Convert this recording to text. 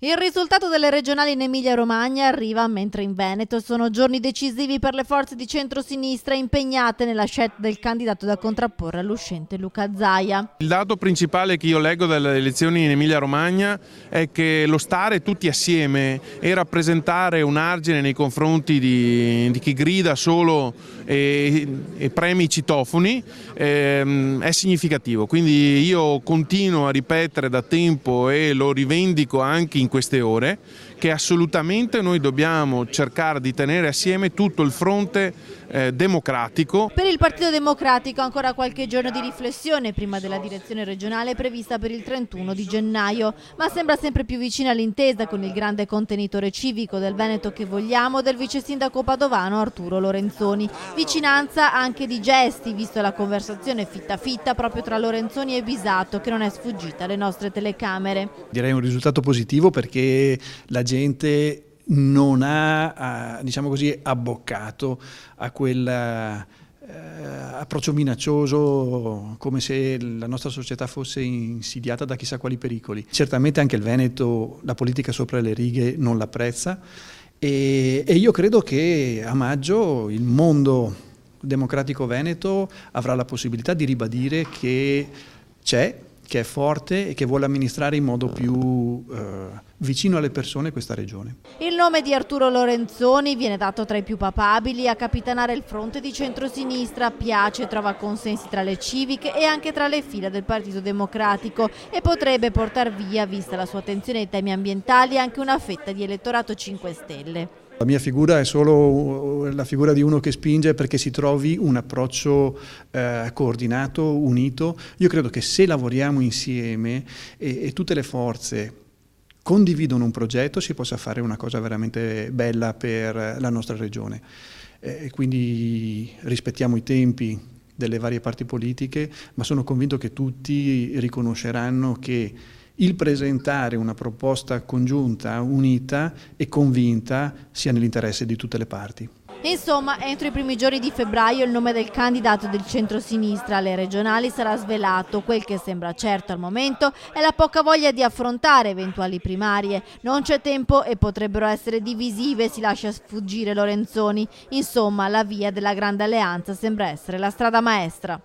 Il risultato delle regionali in Emilia-Romagna arriva mentre in Veneto sono giorni decisivi per le forze di centrosinistra impegnate nella scelta del candidato da contrapporre all'uscente Luca Zaia. Il dato principale che io leggo dalle elezioni in Emilia-Romagna è che lo stare tutti assieme e rappresentare un argine nei confronti di chi grida solo e premi i citofoni è significativo. Quindi io continuo a ripetere da tempo e lo rivendico anche in queste ore che assolutamente noi dobbiamo cercare di tenere assieme tutto il fronte democratico. Per il Partito Democratico ancora qualche giorno di riflessione prima della direzione regionale prevista per il 31 di gennaio, ma sembra sempre più vicina all'intesa con il grande contenitore civico del Veneto che vogliamo del vice sindaco padovano Arturo Lorenzoni. Vicinanza anche di gesti, visto la conversazione fitta fitta proprio tra Lorenzoni e Bisato che non è sfuggita alle nostre telecamere. Direi un risultato positivo perché la gente non ha, diciamo così, abboccato a quel approccio minaccioso come se la nostra società fosse insidiata da chissà quali pericoli. Certamente anche il Veneto la politica sopra le righe non l'apprezza e io credo che a maggio il mondo democratico veneto avrà la possibilità di ribadire che c'è, che è forte e che vuole amministrare in modo più vicino alle persone questa regione. Il nome di Arturo Lorenzoni viene dato tra i più papabili a capitanare il fronte di centrosinistra, piace e trova consensi tra le civiche e anche tra le fila del Partito Democratico e potrebbe portar via, vista la sua attenzione ai temi ambientali, anche una fetta di elettorato 5 Stelle. La mia figura è solo la figura di uno che spinge perché si trovi un approccio coordinato, unito. Io credo che se lavoriamo insieme e tutte le forze condividono un progetto si possa fare una cosa veramente bella per la nostra regione. Quindi rispettiamo i tempi delle varie parti politiche, ma sono convinto che tutti riconosceranno che il presentare una proposta congiunta, unita e convinta sia nell'interesse di tutte le parti. Insomma, entro i primi giorni di febbraio il nome del candidato del centrosinistra alle regionali sarà svelato. Quel che sembra certo al momento è la poca voglia di affrontare eventuali primarie. Non c'è tempo e potrebbero essere divisive, si lascia sfuggire Lorenzoni. Insomma, la via della grande alleanza sembra essere la strada maestra.